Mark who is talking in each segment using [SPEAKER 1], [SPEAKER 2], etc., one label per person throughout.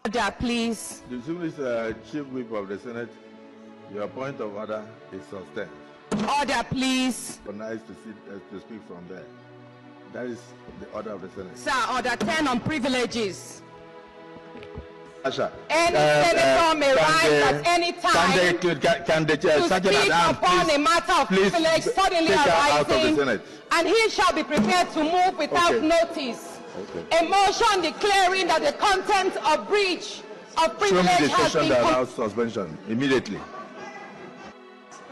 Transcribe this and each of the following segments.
[SPEAKER 1] Order, please.
[SPEAKER 2] Distinguished Chief Whip of the Senate, your point of order is sustained.
[SPEAKER 1] Order, please.
[SPEAKER 2] Nice to speak from there. That is the order of the Senate.
[SPEAKER 1] Sir, order 10 on privileges.
[SPEAKER 2] Natasha,
[SPEAKER 1] Any senator may rise at any time to speak upon a matter of privilege suddenly arising, and he shall be prepared to move without notice. A motion declaring that the content of breach of privilege has been
[SPEAKER 2] that suspension immediately.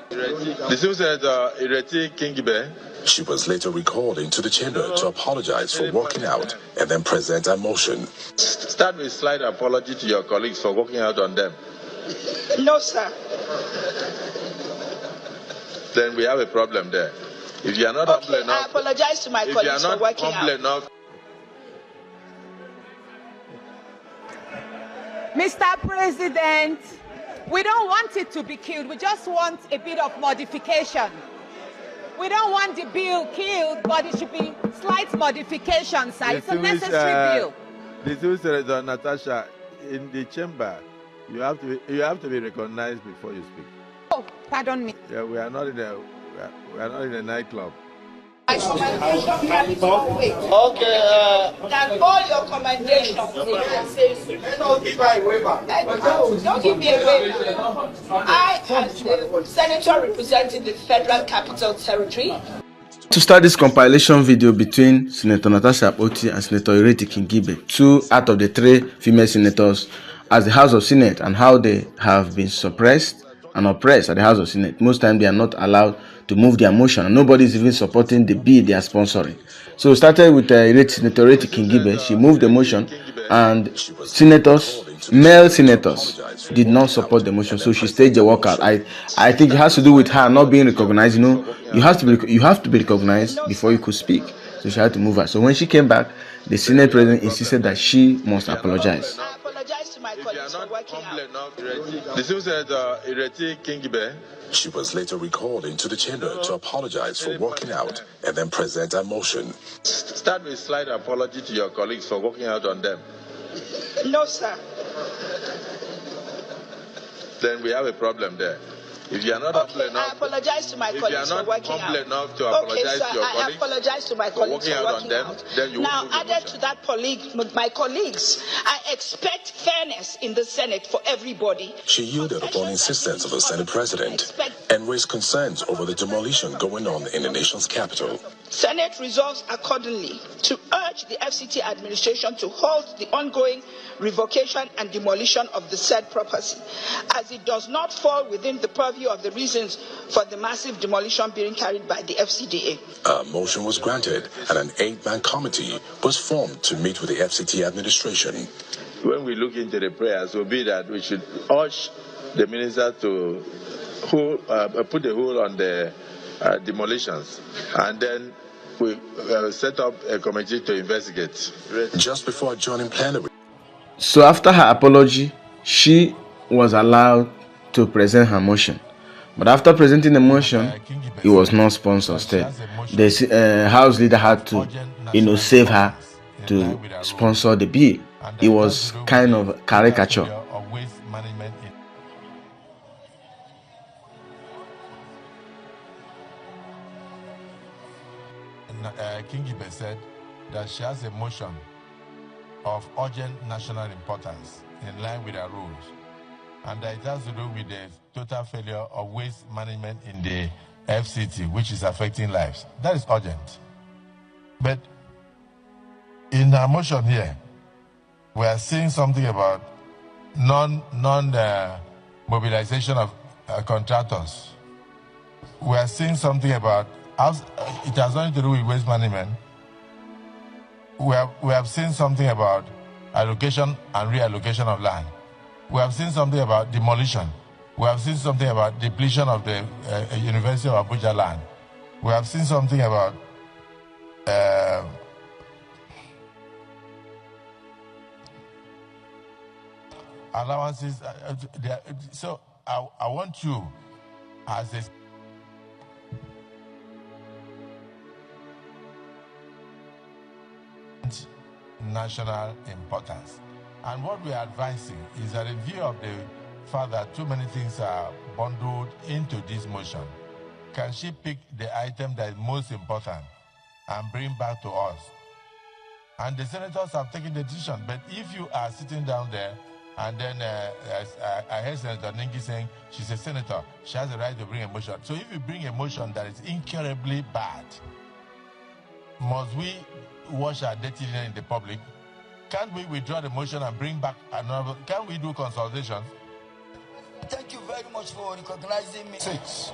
[SPEAKER 2] The civil senator Ireti kingibe.
[SPEAKER 3] She was later recalled into the chamber to apologize for walking out and then present a motion.
[SPEAKER 2] Start with slight apology to your colleagues for walking out on them.
[SPEAKER 4] No, sir.
[SPEAKER 2] Then we have a problem there. If you are not humble enough,
[SPEAKER 4] I apologize to my colleagues for walking out.
[SPEAKER 1] Mr. President, we don't want it to be killed. We just want a bit of modification. We don't want the bill killed, but it should be slight modifications. It's a necessary bill.
[SPEAKER 2] The civil senator Natasha, in the chamber, you have to be recognized before you speak.
[SPEAKER 1] Oh, pardon me.
[SPEAKER 2] Yeah, we are not in a nightclub.
[SPEAKER 4] My commendation carries no weight.
[SPEAKER 5] Okay.
[SPEAKER 4] Than all your commendations. Don't give me a waiver. I, as the senator representing the Federal Capital Territory.
[SPEAKER 6] To start this compilation video between Senator Natasha Akpoti and Senator Ireti Kingibe, 2 out of the 3 female senators as the House of Senate, and how they have been suppressed and oppressed at the House of Senate. Most times they are not allowed to move their motion, and nobody is even supporting the bill they are sponsoring. So we started with Senator Ireti Kingibe. She moved the motion, and male senators did not support the motion, so she staged a walkout. I think it has to do with her not being recognized. You know, you have to be recognized before you could speak. So she had to move her. So when she came back, the Senate president insisted that she must apologize.
[SPEAKER 4] I apologize to my colleagues for working out.
[SPEAKER 2] The civil senator Ireti Kingibe.
[SPEAKER 3] She was later recalled into the chamber to apologize for walking out and then present a motion.
[SPEAKER 2] Start with slight apology to your colleagues for walking out on them.
[SPEAKER 4] No, sir.
[SPEAKER 2] Then we have a problem there. If you are not humble enough,
[SPEAKER 4] I apologize to my colleagues for working out.
[SPEAKER 2] If you are not humble enough to apologize to your colleagues,
[SPEAKER 4] I apologize to my colleagues for working out.
[SPEAKER 2] Then you
[SPEAKER 4] now, added to that, my colleagues, I expect fairness in the Senate for everybody.
[SPEAKER 3] She yielded upon insistence of the Senate President and raised concerns over the demolition going on in the nation's capital.
[SPEAKER 4] Senate resolves accordingly to urge the FCT administration to halt the ongoing revocation and demolition of the said property, as it does not fall within the purview of the reasons for the massive demolition being carried by the FCDA.
[SPEAKER 3] A motion was granted and an 8-man committee was formed to meet with the FCT administration.
[SPEAKER 2] When we look into the prayers, will be that we should urge the minister to put a hold on the demolitions, and then we set up a committee to investigate.
[SPEAKER 3] Just before joining plenary.
[SPEAKER 6] So after her apology, she was allowed to present her motion. But after presenting the motion, it was not sponsored. The House leader had to, save her to sponsor the bill. It was kind of caricature.
[SPEAKER 7] Kingibe said that she has a motion of urgent national importance in line with her rules, and that it has to do with the total failure of waste management in the FCT, which is affecting lives. That is urgent. But in her motion here, we are seeing something about non-mobilization of contractors. We are seeing something about it has nothing to do with waste management. We have seen something about allocation and reallocation of land. We have seen something about demolition. We have seen something about depletion of the University of Abuja land. We have seen something about allowances. So I want you, as a national importance, And what we are advising is that in view of the fact that too many things are bundled into this motion, can she pick the item that is most important and bring back to us? And the senators have taken the decision. But if you are sitting down there and then I heard Senator Ningi saying she's a senator, she has the right to bring a motion. So if you bring a motion that is incurably bad, must we wash our dirty linen in the public? Can't we withdraw the motion and bring back another? Can we do consultations?
[SPEAKER 5] Thank you very much for recognizing me.
[SPEAKER 7] 6.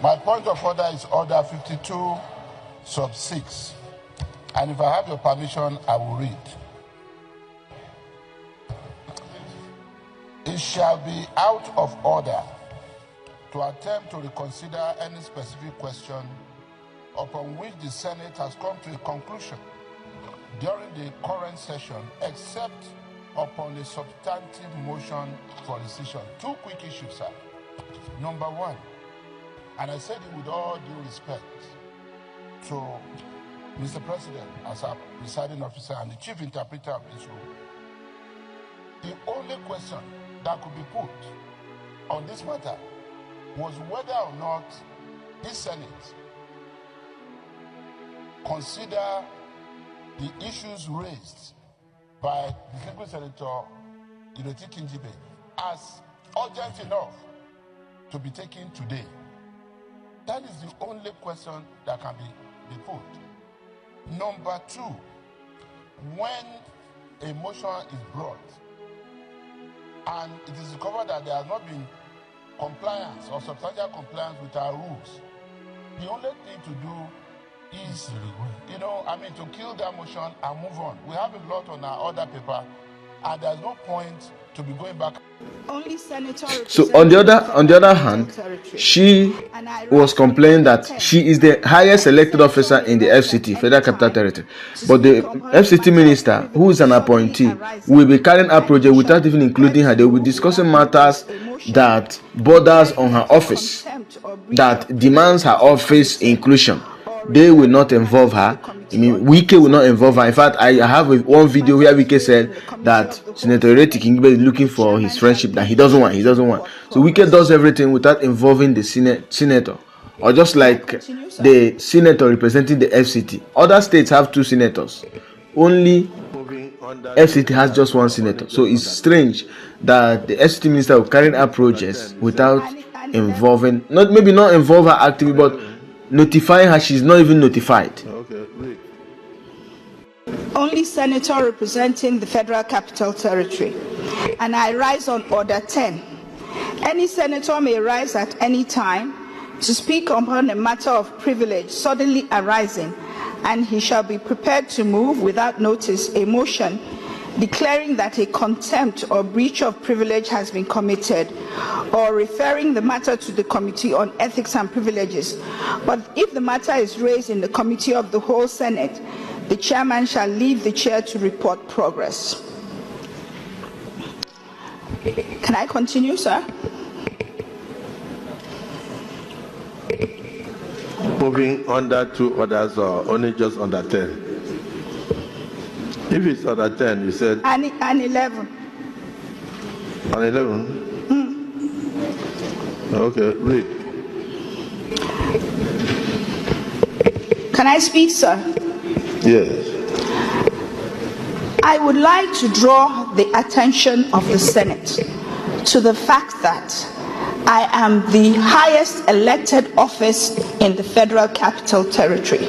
[SPEAKER 7] My point of order is order 52 sub 6. And if I have your permission, I will read. It shall be out of order to attempt to reconsider any specific question upon which the Senate has come to a conclusion during the current session, except upon a substantive motion for decision. 2 quick issues, sir. Number 1, and I said it with all due respect to Mr. President as our presiding officer and the chief interpreter of this rule, the only question that could be put on this matter was whether or not this Senate consider the issues raised by Distinguished Senator Ireti kingibe as urgent enough to be taken today. That is the only question that can be put. Number 2, when a motion is brought and it is discovered that there has not been compliance or substantial compliance with our rules, the only thing to do is, to kill that motion and move on. We have a lot on our order paper, and there's no point to be going back.
[SPEAKER 4] Only Senator.
[SPEAKER 6] So on the other hand, she was complaining that she is the highest elected officer in the FCT, Federal Capital Territory. But the FCT minister, who is an appointee, will be carrying out project without even including her. They will be discussing matters that borders on her office, that demands her office inclusion. They will not involve her. Wike will not involve her. In fact, I have one video where Wike said that Senator Ireti kingibe is looking for his friendship that he doesn't want. So Wike does everything without involving the senator, or just like the senator representing the FCT. Other states have 2 senators. Only FCT has just 1 senator. So it's strange that the FCT minister will carry out projects without involving, not involve her actively, but notifying her. She's not even notified.
[SPEAKER 2] Okay, read.
[SPEAKER 4] Only senator representing the Federal Capital Territory. And I rise on order 10. Any senator may rise at any time to speak upon a matter of privilege suddenly arising, and he shall be prepared to move without notice a motion declaring that a contempt or breach of privilege has been committed, or referring the matter to the Committee on Ethics and Privileges. But if the matter is raised in the Committee of the whole Senate, the chairman shall leave the chair to report progress. Can I continue, sir?
[SPEAKER 2] Moving under 2 orders or only just under 10? If it's under 10, you said?
[SPEAKER 4] And 11.
[SPEAKER 2] And 11? Okay, read.
[SPEAKER 4] Can I speak, sir?
[SPEAKER 2] Yes.
[SPEAKER 4] I would like to draw the attention of the Senate to the fact that I am the highest elected office in the Federal Capital Territory,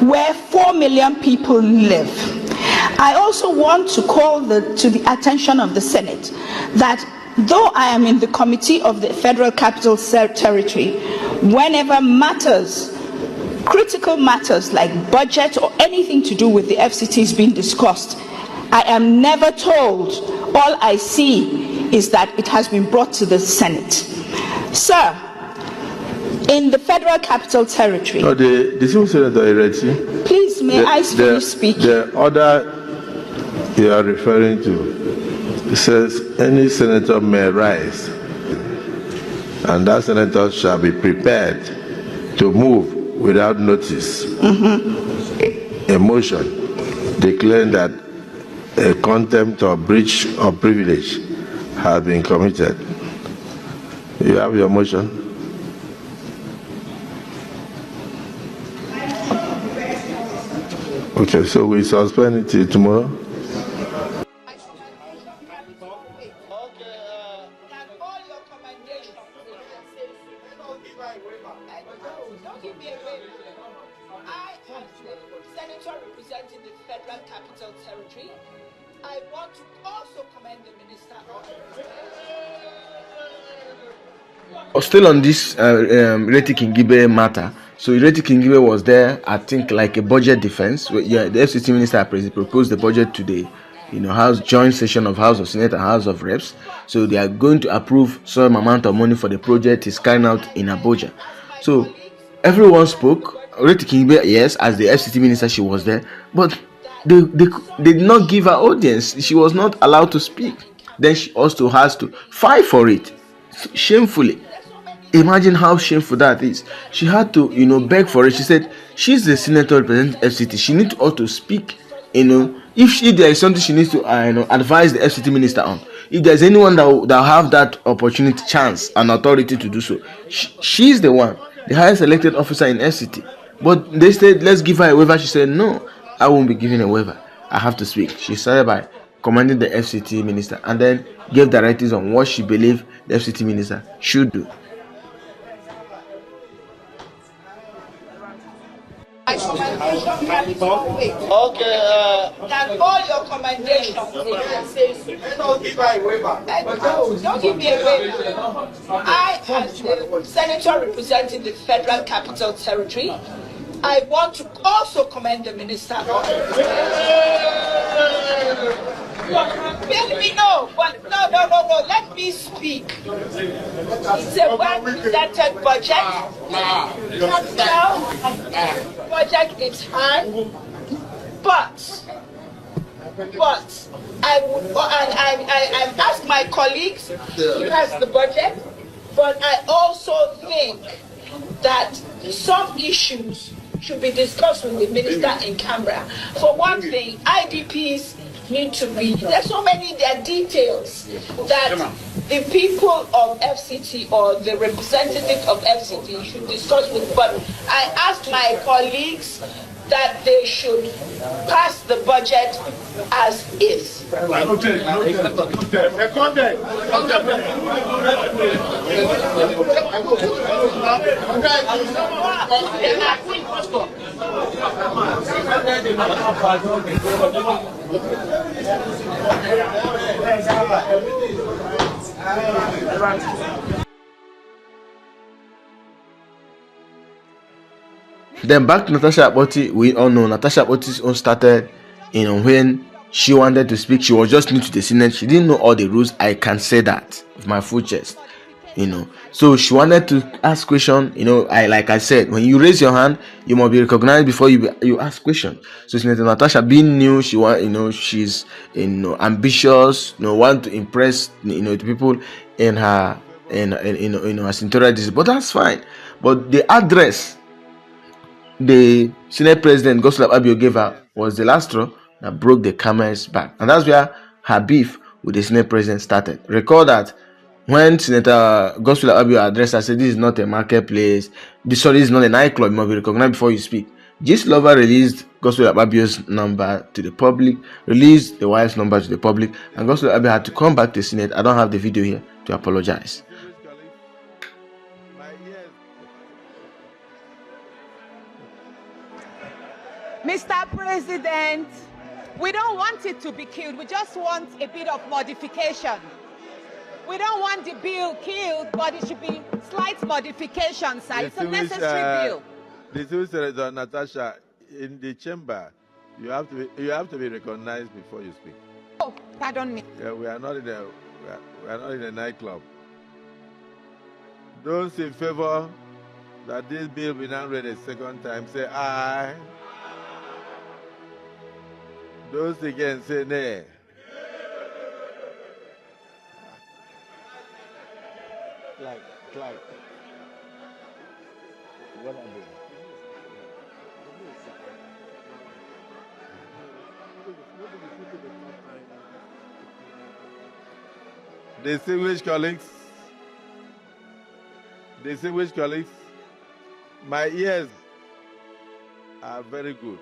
[SPEAKER 4] where 4 million people live. I also want to call to the attention of the Senate that though I am in the Committee of the Federal Capital Territory, whenever critical matters like budget or anything to do with the FCT is being discussed, I am never told. All I see is that it has been brought to the Senate. Sir, in the Federal Capital Territory...
[SPEAKER 2] No, the civil senator Ireti,
[SPEAKER 4] please, may I finish speaking?
[SPEAKER 2] The order you are referring to, it says any senator may rise, and that senator shall be prepared to move without notice a motion declaring that a contempt or breach of privilege has been committed. You have your motion. Okay, so we suspend it till tomorrow.
[SPEAKER 4] Don't give me a waiver. I, as the senator representing the Federal Capital Territory, I want to also commend the minister.
[SPEAKER 6] Still on this Ireti Kingibe matter. So Ireti Kingibe was there, I think, like a budget defense. Yeah, the FCT minister proposed the budget to the House joint session of House of Senate and House of Reps. So they are going to approve some amount of money for the project is carrying out in Abuja. So everyone spoke. Ireti Kingibe, yes, as the FCT minister, she was there, but they did not give her audience. She was not allowed to speak. Then she also has to fight for it shamefully. Imagine how shameful that is. She had to, beg for it. She said she's the senator representing FCT. She needs to also speak. If there is something she needs to, advise the FCT minister on. If there's anyone that will have that opportunity, chance, and authority to do so, she's the one, the highest elected officer in FCT. But they said, let's give her a waiver. She said, no, I won't be giving a waiver. I have to speak. She started by commanding the FCT minister and then gave directives on what she believed the FCT minister should do.
[SPEAKER 4] Okay, and all your commendations. Don't give me a waiver. I, as the senator representing the Federal Capital Territory, I want to also commend the minister. Let me know, but no, let me speak. It's a well-presented budget. Capital project is hard, but I ask my colleagues who has the budget, but I also think that some issues should be discussed with the minister in camera. For one thing, IDPs need to be, there's so many there details that the people of FCT or the representative of FCT should discuss with, but I asked my colleagues that they should pass the budget as is.
[SPEAKER 6] Then back to Natasha Akpoti. We all know Natasha Akpoti's own started, when she wanted to speak. She was just new to the Senate. She didn't know all the rules. I can say that with my full chest. So she wanted to ask question. Like I said, when you raise your hand, you must be recognized before you ask question. So Senator Natasha, being new, she she's ambitious, want to impress the people in her her senatorial district. But that's fine. But the address the Senate President Godswill Akpabio gave her was the last straw that broke the camel's back, and that's where her beef with the Senate President started. Recall that when Senator Godswill Akpabio addressed her, said this is not a marketplace, this is not a nightclub, you must be recognized before you speak. Gist Lover released Godswill Akpabio's number to the public, released the wife's number to the public, and Godswill Akpabio had to come back to the Senate. I don't have the video here to apologize.
[SPEAKER 1] Mr. President, we don't want it to be killed. We just want a bit of modification. We don't want the bill killed, but it should be slight modifications. It's a necessary bill.
[SPEAKER 2] The two Senator Natasha, in the chamber, you have to be recognized before you speak.
[SPEAKER 1] Oh, pardon me.
[SPEAKER 2] Yeah, we are not in a nightclub. Those in favor that this bill be now read a second time, say aye. Those again say nay. Clark. What am I doing? Distinguished colleagues, my ears are very good.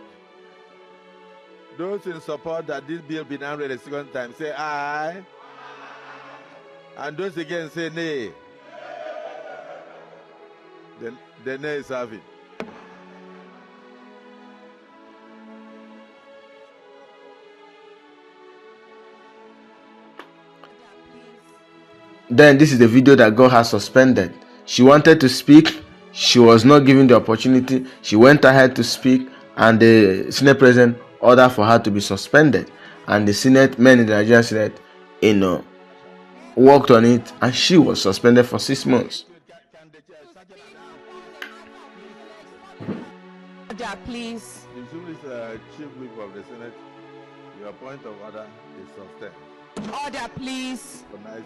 [SPEAKER 2] Those in support that this bill be now read a second time, say aye. And those again say nay. The nay is having.
[SPEAKER 6] Then this is the video that got her suspended. She wanted to speak. She was not given the opportunity. She went ahead to speak, and the Senate President ordered for her to be suspended. And the Senate, men in the Nigerian Senate, worked on it, and she was suspended for 6 months.
[SPEAKER 1] Order, please.
[SPEAKER 2] Distinguished Chief Whip of the Senate, your point of order is sustained.
[SPEAKER 1] Order, please.
[SPEAKER 2] So nice to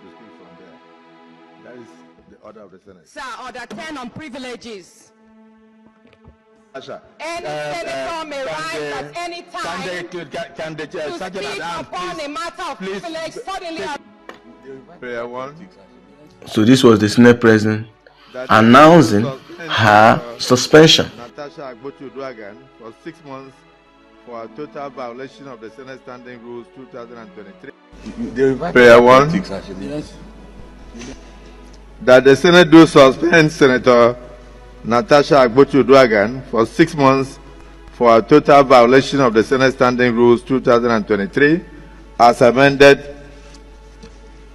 [SPEAKER 2] speak from there. That is the order of the Senate.
[SPEAKER 1] Sir, order 10 on privileges.
[SPEAKER 2] Natasha,
[SPEAKER 1] Any senator may rise at any time to speak upon a matter of privilege suddenly.
[SPEAKER 2] Prayer 1.
[SPEAKER 6] So this was the Senate President announcing her suspension.
[SPEAKER 2] Natasha Akpoti for 6 months for a total violation of the Senate Standing Rules 2023. Prayer 1. That the Senate do suspend Senator Natasha Akpoti for 6 months for a total violation of the Senate Standing Rules 2023 as amended,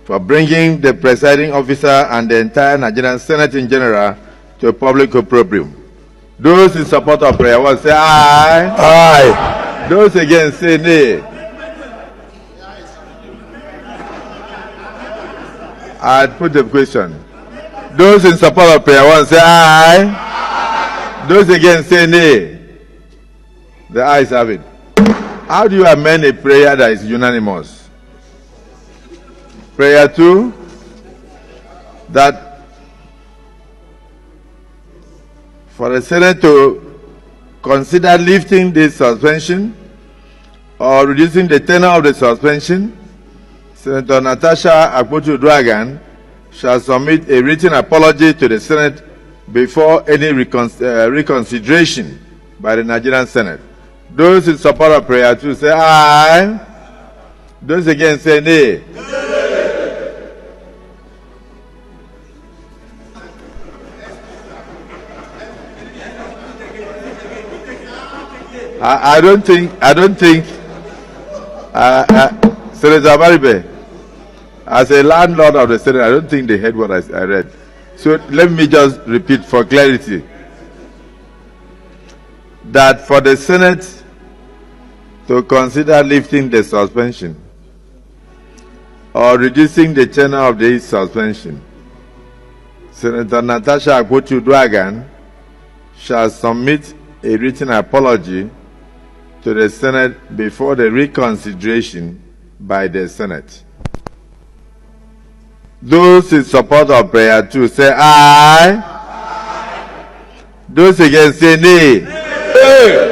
[SPEAKER 2] for bringing the presiding officer and the entire Nigerian Senate in general to public opprobrium. Those in support of prayer 1 say aye. Aye. Those against say nay. I put the question. Those in support of prayer 1 say aye. Those against say nay. The ayes have it. How do you amend a prayer that is unanimous? Prayer 2, that for the Senate to consider lifting this suspension or reducing the tenure of the suspension, Senator Natasha Akpoti shall submit a written apology to the Senate before any reconsideration by the Nigerian Senate. Those in support of prayer 2 say aye. Those against say nay. I don't think Senator Maribe, as a landlord of the Senate, I don't think they heard what I read. So let me just repeat for clarity that for the Senate to consider lifting the suspension or reducing the tenure of the suspension, Senator Natasha Akpoti shall submit a written apology to the Senate before the reconsideration by the Senate. Those in support of prayer 2 say aye. Aye. Those against say nay. Nay.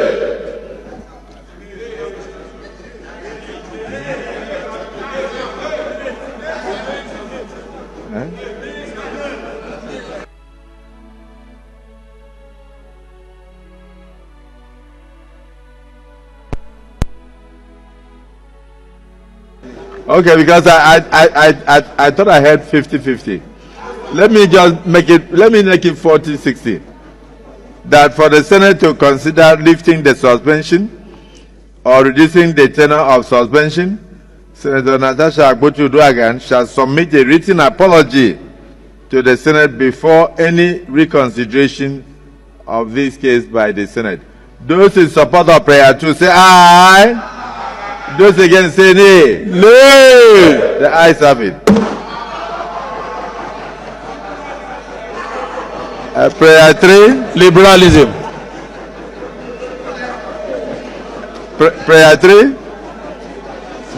[SPEAKER 2] Okay, because I thought I had 50-50. Let me just make it 40-60. That for the Senate to consider lifting the suspension or reducing the tenure of suspension, Senator Natasha Akpoti shall submit a written apology to the Senate before any reconsideration of this case by the Senate. Those in support of prayer 2 say aye. Those against say nay. Nay. The ayes have it. Prayer 3, liberalism. Prayer 3,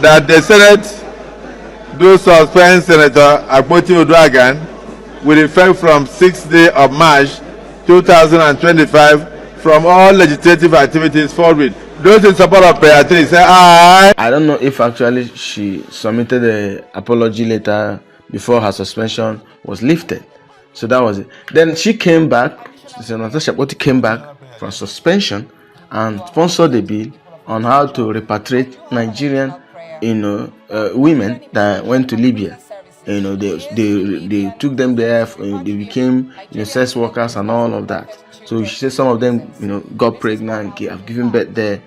[SPEAKER 2] that the Senate do suspend Senator Akpoti with effect from 6th day of March 2025 from all legislative activities forthwith.
[SPEAKER 6] Those in support of Ireti say aye. I don't know if actually she submitted an apology letter before her suspension was lifted. So that was it. Then she came back. So Natasha Akpoti came back from suspension and sponsored a bill on how to repatriate Nigerian, women that went to Libya. They took them there. They became sex workers and all of that. So she said some of them got pregnant, have given birth there.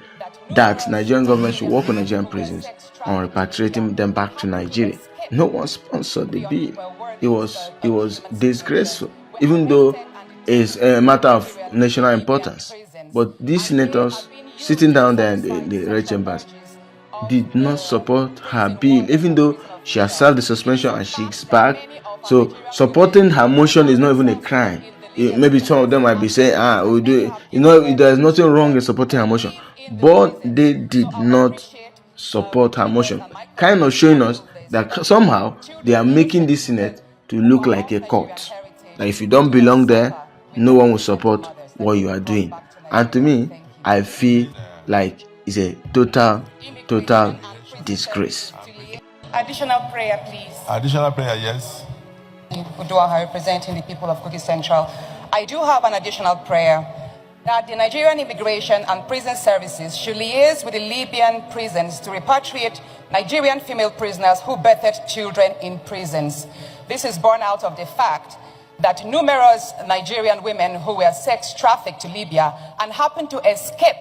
[SPEAKER 6] That Nigerian government should work with Nigerian prisons on repatriating them back to Nigeria. No one sponsored the bill. It was disgraceful, even though it's a matter of national importance. But these senators sitting down there in the red chambers did not support her bill, even though she has served the suspension and she's back. So supporting her motion is not even a crime. Maybe some of them might be saying, we do it. There's nothing wrong in supporting her motion, but they did not support her motion, kind of showing us that somehow they are making this Senate to look like a court. That if you don't belong there, no one will support what you are doing. And to me, I feel like it's a total disgrace.
[SPEAKER 1] Additional prayer, please.
[SPEAKER 7] Additional prayer, yes.
[SPEAKER 1] Uduaha, representing the people of Kogi Central. I do have an additional prayer that the Nigerian Immigration and Prison Services should liaise with the Libyan prisons to repatriate Nigerian female prisoners who birthed children in prisons. This is born out of the fact that numerous Nigerian women who were sex trafficked to Libya and happened to escape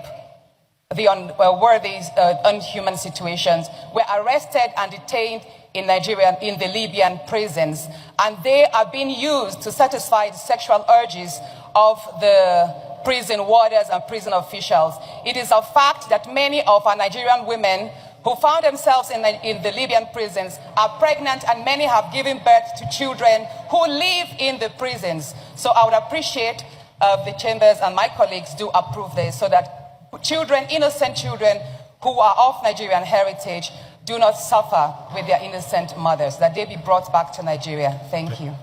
[SPEAKER 1] the unworthy, unhuman situations were arrested and detained in the Libyan prisons, and they are being used to satisfy the sexual urges of the prison warders and prison officials. It is a fact that many of our Nigerian women who found themselves in the Libyan prisons are pregnant, and many have given birth to children who live in the prisons. So I would appreciate the chambers and my colleagues do approve this, so that children, innocent children who are of Nigerian heritage, do not suffer with their innocent mothers, that they be brought back to Nigeria. Thank you.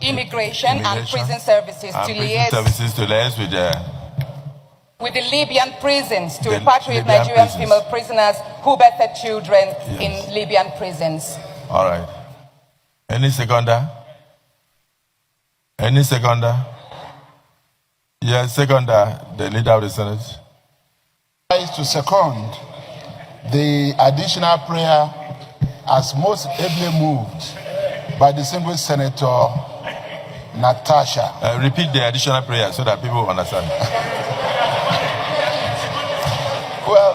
[SPEAKER 1] Immigration and Prison Services to liaise with the Libyan prisons to repatriate Nigerian female prisoners who birthed children in Libyan prisons.
[SPEAKER 7] All right. Any seconder? Any seconder? Yes, seconder, the leader of the Senate.
[SPEAKER 8] To second the additional prayer as most ably moved by the single Senator Natasha.
[SPEAKER 7] Repeat the additional prayer so that people understand.
[SPEAKER 8] Well,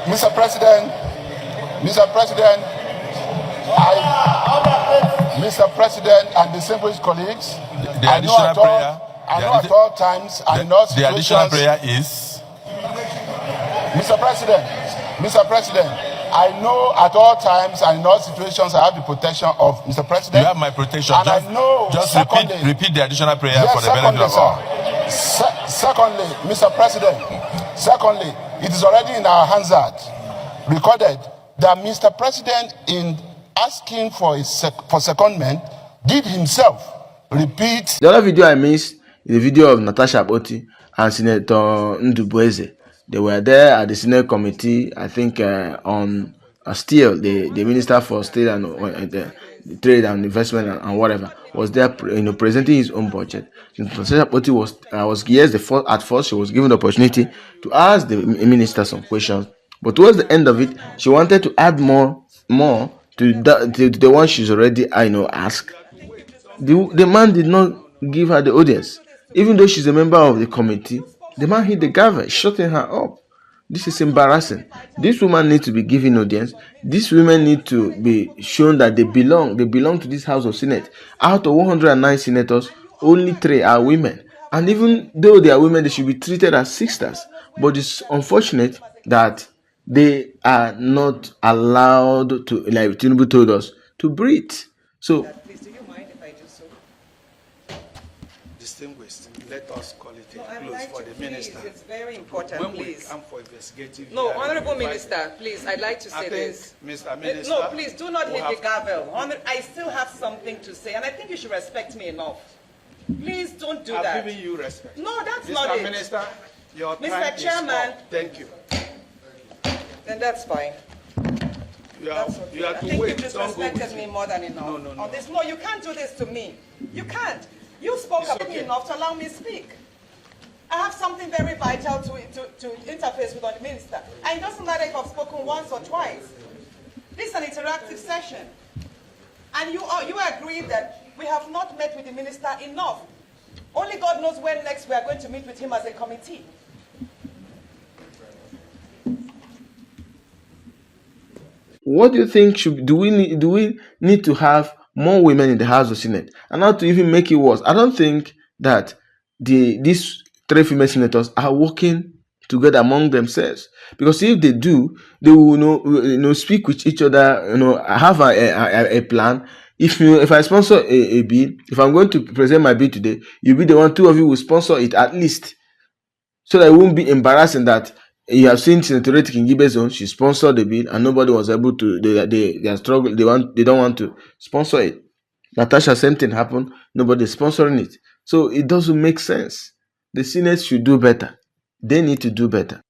[SPEAKER 8] Mr. President, Mr. President and distinguished colleagues,
[SPEAKER 7] the additional prayer.
[SPEAKER 8] I know at all times and in all situations.
[SPEAKER 7] The additional prayer is.
[SPEAKER 8] Mr. President, I know at all times and in all situations I have the protection of Mr. President.
[SPEAKER 7] You have my protection.
[SPEAKER 8] And I know.
[SPEAKER 7] Just repeat the additional prayer for the benefit of all.
[SPEAKER 8] Secondly, Mr. President, it is already in our Hansard recorded that Mr. President, in asking for secondment, did himself repeat.
[SPEAKER 6] The other video I missed is the video of Natasha Akpoti and Senator Ndubueze. They were there at the Senate committee, I think, on Steel, the Minister for State and Trade and Investment and whatever, was there, presenting his own budget. Natasha Akpoti was yes, at first she was given the opportunity to ask the minister some questions, but towards the end of it, she wanted to add more to the one she's already asked. The man did not give her the audience, even though she's a member of the committee. The man hit the gavel, shutting her up. This is embarrassing. This woman needs to be given audience. These women need to be shown that they belong to this House of Senate. Out of 109 senators, only 3 are women, and even though they are women, they should be treated as sisters. But it's unfortunate that they are not allowed to, like Tinubu told us, to breathe. So,
[SPEAKER 9] please, do you mind if I do so? Distinguished, let us call it. thing closed for the minister.
[SPEAKER 1] It's very important,
[SPEAKER 9] when
[SPEAKER 1] please.
[SPEAKER 9] We come for investigative.
[SPEAKER 1] No, Honorable Minister, please, I'd like to say this.
[SPEAKER 9] Mr. Minister.
[SPEAKER 1] No, please, do not hit the gavel. I still have something to say, and I think you should respect me enough. Please don't do that.
[SPEAKER 9] I've given you respect.
[SPEAKER 1] No, that's not it.
[SPEAKER 9] Mr. Minister, your time
[SPEAKER 1] Mr. Chairman.
[SPEAKER 9] is up. Thank you.
[SPEAKER 1] Then that's fine.
[SPEAKER 9] You have to wait.
[SPEAKER 1] I think you've disrespected me more than enough.
[SPEAKER 9] No.
[SPEAKER 1] On this, no, you can't do this to me. You can't. You spoke about me enough to allow me to speak. I have something very vital to interface with the minister. And it doesn't matter if I've spoken once or twice. This is an interactive session. And you agree that we have not met with the minister enough. Only God knows when next we are going to meet with him as a committee.
[SPEAKER 6] What do you think do we need to have more women in the House of Senate? And not to even make it worse, I don't think that these 3 female senators are working together among themselves, because if they do, they will speak with each other, have a plan. If I sponsor a bill, if I'm going to present my bill today, you'll be the one, 2 of you will sponsor it at least, so that it won't be embarrassing that you have seen Senator Ireti Kingibe's own, she sponsored the bill and nobody was able to. They are struggling. They don't want to sponsor it. Natasha, same thing happened. Nobody is sponsoring it. So it doesn't make sense. The Senate should do better. They need to do better.